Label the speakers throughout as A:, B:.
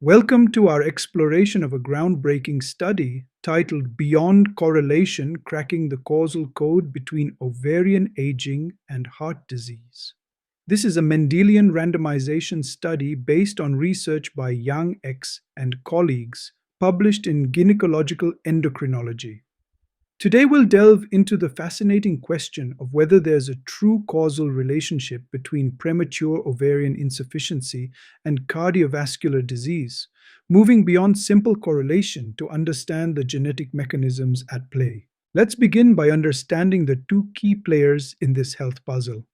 A: Welcome to our exploration of a groundbreaking study titled Beyond Correlation Cracking the Causal Code Between Ovarian Aging and Heart Disease. This is a Mendelian randomization study based on research by Yang X and colleagues published in Gynecological Endocrinology. Today, we'll delve into the fascinating question of whether there's a true causal relationship between premature ovarian insufficiency and cardiovascular disease, moving beyond simple correlation to understand the genetic mechanisms at play. Let's begin by understanding the two key players in this health puzzle.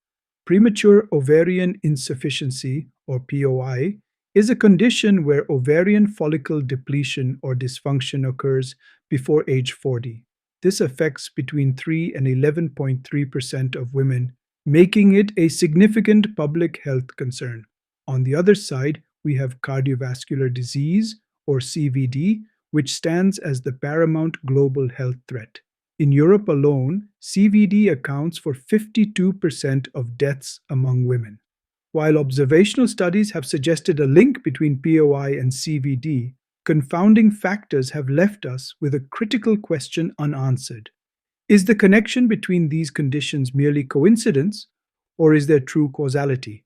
A: Premature ovarian insufficiency, or POI, is a condition where ovarian follicle depletion or dysfunction occurs before age 40. This affects between 3 and 11.3% of women, making it a significant public health concern. On the other side, we have cardiovascular disease, or CVD, which stands as the paramount global health threat. In Europe alone, CVD accounts for 52% of deaths among women. While observational studies have suggested a link between POI and CVD, confounding factors have left us with a critical question unanswered. Is the connection between these conditions merely coincidence, or is there true causality?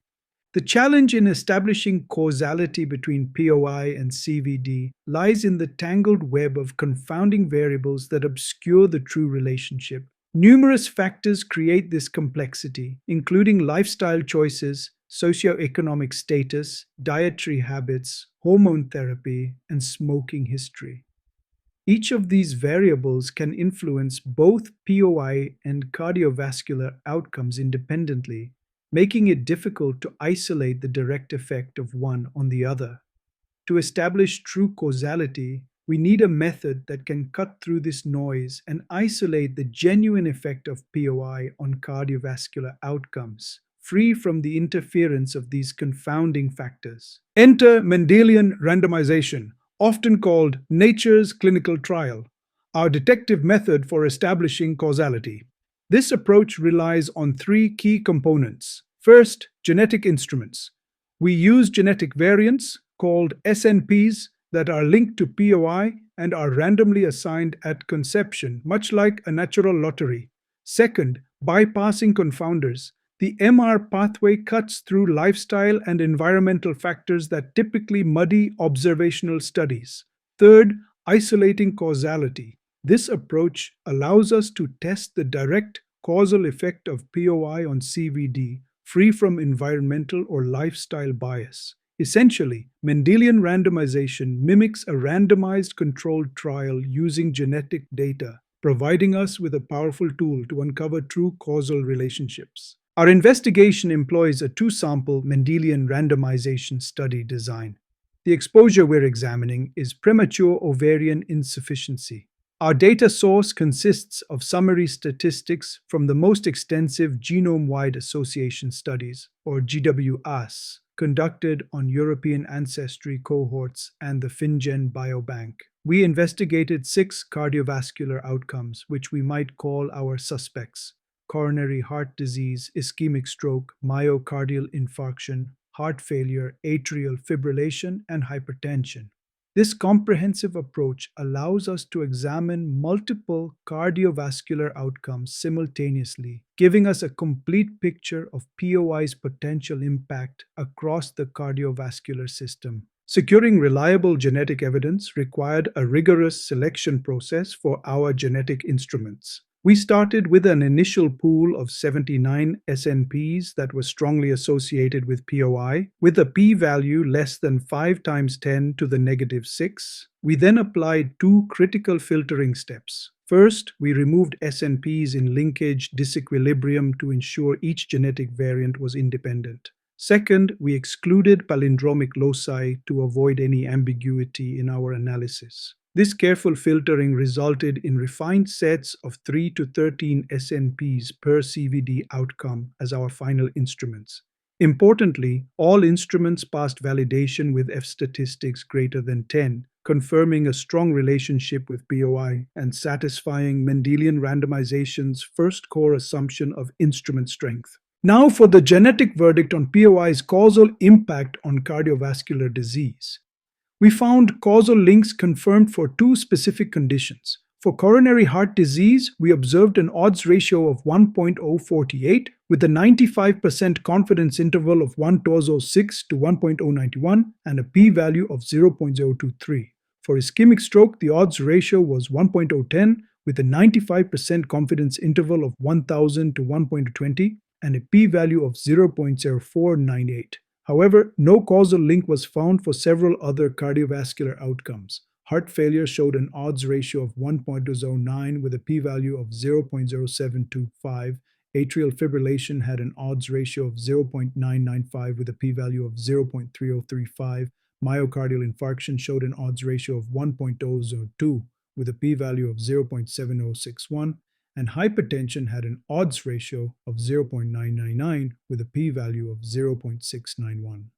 A: The challenge in establishing causality between POI and CVD lies in the tangled web of confounding variables that obscure the true relationship. Numerous factors create this complexity, including lifestyle choices, socioeconomic status, dietary habits, hormone therapy, and smoking history. Each of these variables can influence both POI and cardiovascular outcomes independently, making it difficult to isolate the direct effect of one on the other. To establish true causality, we need a method that can cut through this noise and isolate the genuine effect of POI on cardiovascular outcomes, free from the interference of these confounding factors. Enter Mendelian randomization, often called nature's clinical trial, our detective method for establishing causality. This approach relies on three key components. First, genetic instruments. We use genetic variants, called SNPs, that are linked to POI and are randomly assigned at conception, much like a natural lottery. Second, bypassing confounders. The MR pathway cuts through lifestyle and environmental factors that typically muddy observational studies. Third, isolating causality. This approach allows us to test the direct causal effect of POI on CVD, free from environmental or lifestyle bias. Essentially, Mendelian randomization mimics a randomized controlled trial using genetic data, providing us with a powerful tool to uncover true causal relationships. Our investigation employs a two-sample Mendelian randomization study design. The exposure we're examining is premature ovarian insufficiency. Our data source consists of summary statistics from the most extensive genome-wide association studies, or GWAS, conducted on European ancestry cohorts and the FinGen Biobank. We investigated 6 cardiovascular outcomes, which we might call our suspects: coronary heart disease, ischemic stroke, myocardial infarction, heart failure, atrial fibrillation, and hypertension. This comprehensive approach allows us to examine multiple cardiovascular outcomes simultaneously, giving us a complete picture of POI's potential impact across the cardiovascular system. Securing reliable genetic evidence required a rigorous selection process for our genetic instruments. We started with an initial pool of 79 SNPs that were strongly associated with POI, with a p-value less than 5 times 10 to the negative 6. We then applied 2 critical filtering steps. First, we removed SNPs in linkage disequilibrium to ensure each genetic variant was independent. Second, we excluded palindromic loci to avoid any ambiguity in our analysis. This careful filtering resulted in refined sets of 3 to 13 SNPs per CVD outcome as our final instruments. Importantly, all instruments passed validation with F statistics greater than 10, confirming a strong relationship with POI and satisfying Mendelian randomization's first core assumption of instrument strength. Now for the genetic verdict on POI's causal impact on cardiovascular disease. We found causal links confirmed for two specific conditions. For coronary heart disease, we observed an odds ratio of 1.048 with a 95% confidence interval of 1.006 to 1.091 and a p-value of 0.023. For ischemic stroke, the odds ratio was 1.010 with a 95% confidence interval of 1000 to 1.20 and a p-value of 0.0498. However, no causal link was found for several other cardiovascular outcomes. Heart failure showed an odds ratio of 1.09 with a p-value of 0.0725. Atrial fibrillation had an odds ratio of 0.995 with a p-value of 0.3035. Myocardial infarction showed an odds ratio of 1.002 with a p-value of 0.7061. And hypertension had an odds ratio of 0.999 with a p-value of 0.691.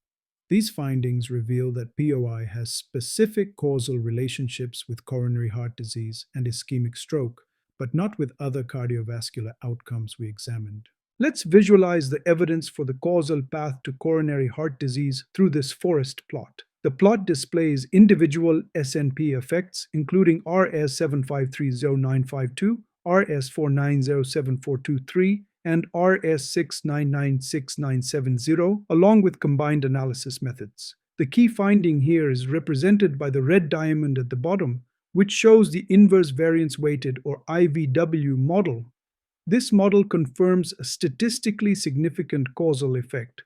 A: These findings reveal that POI has specific causal relationships with coronary heart disease and ischemic stroke, but not with other cardiovascular outcomes we examined. Let's visualize the evidence for the causal path to coronary heart disease through this forest plot. The plot displays individual SNP effects, including RS7530952, RS4907423, and RS6996970, along with combined analysis methods. The key finding here is represented by the red diamond at the bottom, which shows the inverse variance weighted or IVW model. This model confirms a statistically significant causal effect.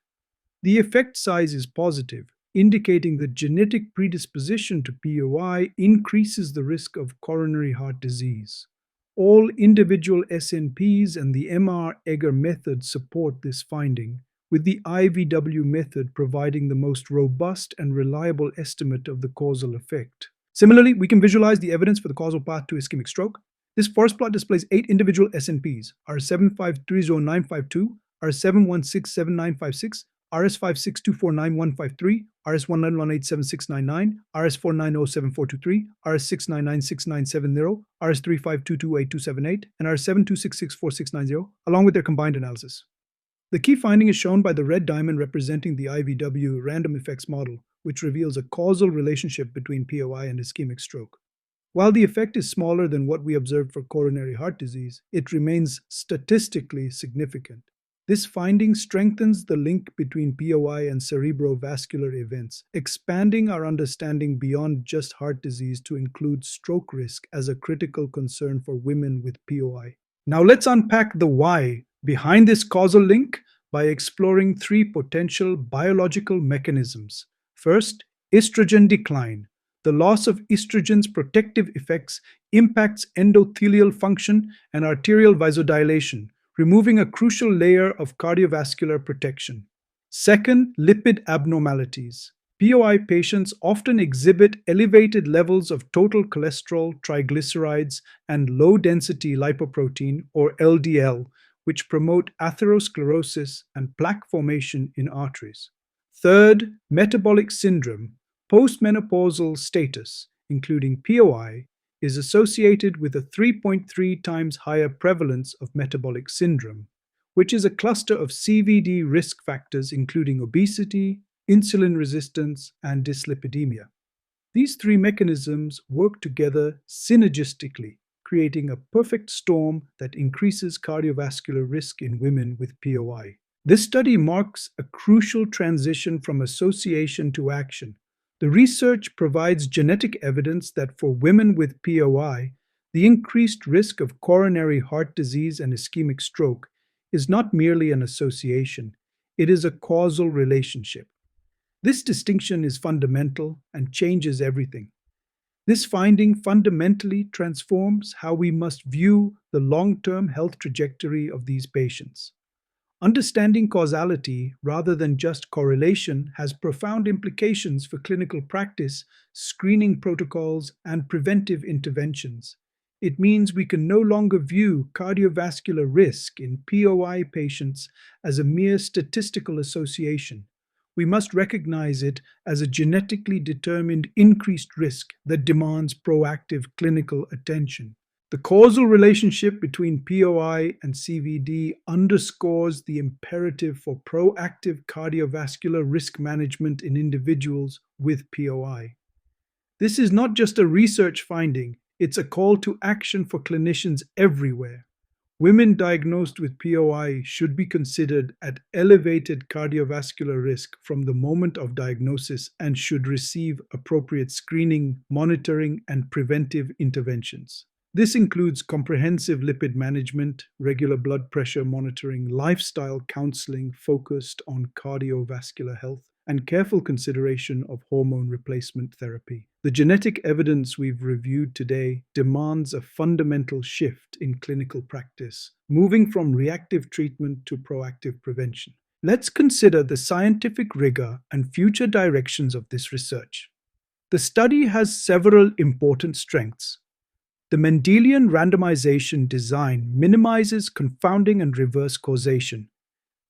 A: The effect size is positive, indicating that genetic predisposition to POI increases the risk of coronary heart disease. All individual SNPs and the MR-Egger method support this finding, with the IVW method providing the most robust and reliable estimate of the causal effect. Similarly, we can visualize the evidence for the causal path to ischemic stroke. This forest plot displays 8 individual SNPs, R7530952, R7167956, RS562495153, RS19187699, RS4907423, RS6996970, RS35228278, and RS72664690, along with their combined analysis. The key finding is shown by the red diamond representing the IVW random effects model, which reveals a causal relationship between POI and ischemic stroke. While the effect is smaller than what we observed for coronary heart disease, it remains statistically significant. This finding strengthens the link between POI and cerebrovascular events, expanding our understanding beyond just heart disease to include stroke risk as a critical concern for women with POI. Now let's unpack the why behind this causal link by exploring 3 potential biological mechanisms. First, estrogen decline. The loss of estrogen's protective effects impacts endothelial function and arterial vasodilation, removing a crucial layer of cardiovascular protection. Second, lipid abnormalities. POI patients often exhibit elevated levels of total cholesterol, triglycerides, and low-density lipoprotein, or LDL, which promote atherosclerosis and plaque formation in arteries. Third, metabolic syndrome. Postmenopausal status, including POI, is associated with a 3.3 times higher prevalence of metabolic syndrome, which is a cluster of CVD risk factors including obesity, insulin resistance, and dyslipidemia. These 3 mechanisms work together synergistically, creating a perfect storm that increases cardiovascular risk in women with POI. This study marks a crucial transition from association to action. The research provides genetic evidence that for women with POI, the increased risk of coronary heart disease and ischemic stroke is not merely an association, it is a causal relationship. This distinction is fundamental and changes everything. This finding fundamentally transforms how we must view the long-term health trajectory of these patients. Understanding causality rather than just correlation has profound implications for clinical practice, screening protocols, and preventive interventions. It means we can no longer view cardiovascular risk in POI patients as a mere statistical association. We must recognize it as a genetically determined increased risk that demands proactive clinical attention. The causal relationship between POI and CVD underscores the imperative for proactive cardiovascular risk management in individuals with POI. This is not just a research finding, it's a call to action for clinicians everywhere. Women diagnosed with POI should be considered at elevated cardiovascular risk from the moment of diagnosis and should receive appropriate screening, monitoring, and preventive interventions. This includes comprehensive lipid management, regular blood pressure monitoring, lifestyle counseling focused on cardiovascular health, and careful consideration of hormone replacement therapy. The genetic evidence we've reviewed today demands a fundamental shift in clinical practice, moving from reactive treatment to proactive prevention. Let's consider the scientific rigor and future directions of this research. The study has several important strengths. The Mendelian randomization design minimizes confounding and reverse causation.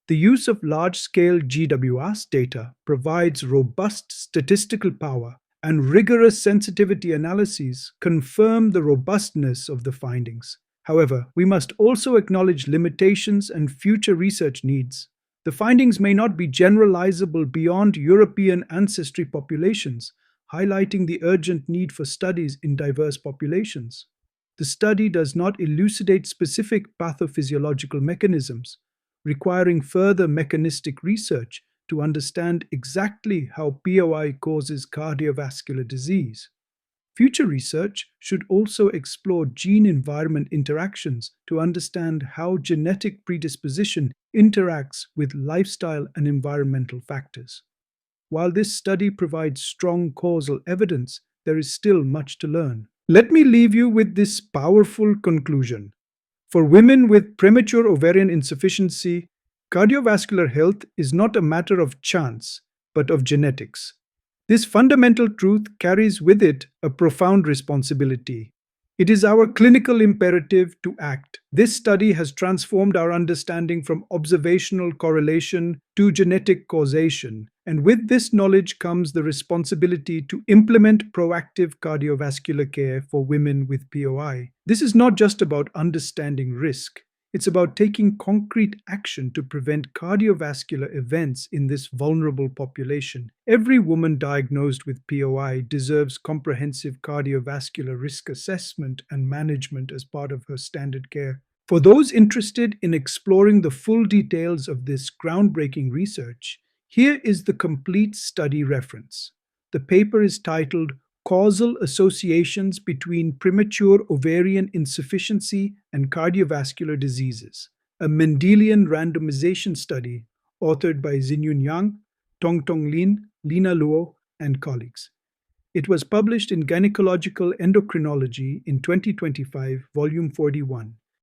A: The use of large-scale GWAS data provides robust statistical power, and rigorous sensitivity analyses confirm the robustness of the findings. However, we must also acknowledge limitations and future research needs. The findings may not be generalizable beyond European ancestry populations, highlighting the urgent need for studies in diverse populations. The study does not elucidate specific pathophysiological mechanisms, requiring further mechanistic research to understand exactly how POI causes cardiovascular disease. Future research should also explore gene-environment interactions to understand how genetic predisposition interacts with lifestyle and environmental factors. While this study provides strong causal evidence, there is still much to learn. Let me leave you with this powerful conclusion. For women with premature ovarian insufficiency, cardiovascular health is not a matter of chance, but of genetics. This fundamental truth carries with it a profound responsibility. It is our clinical imperative to act. This study has transformed our understanding from observational correlation to genetic causation, and with this knowledge comes the responsibility to implement proactive cardiovascular care for women with POI. This is not just about understanding risk. It's about taking concrete action to prevent cardiovascular events in this vulnerable population. Every woman diagnosed with POI deserves comprehensive cardiovascular risk assessment and management as part of her standard care. For those interested in exploring the full details of this groundbreaking research, here is the complete study reference. The paper is titled Causal Associations Between Premature Ovarian Insufficiency and Cardiovascular Diseases, a Mendelian Randomization Study authored by Xinyun Yang, Tongtong Lin, Lina Luo, and colleagues. It was published in Gynecological Endocrinology in 2025, Volume 41.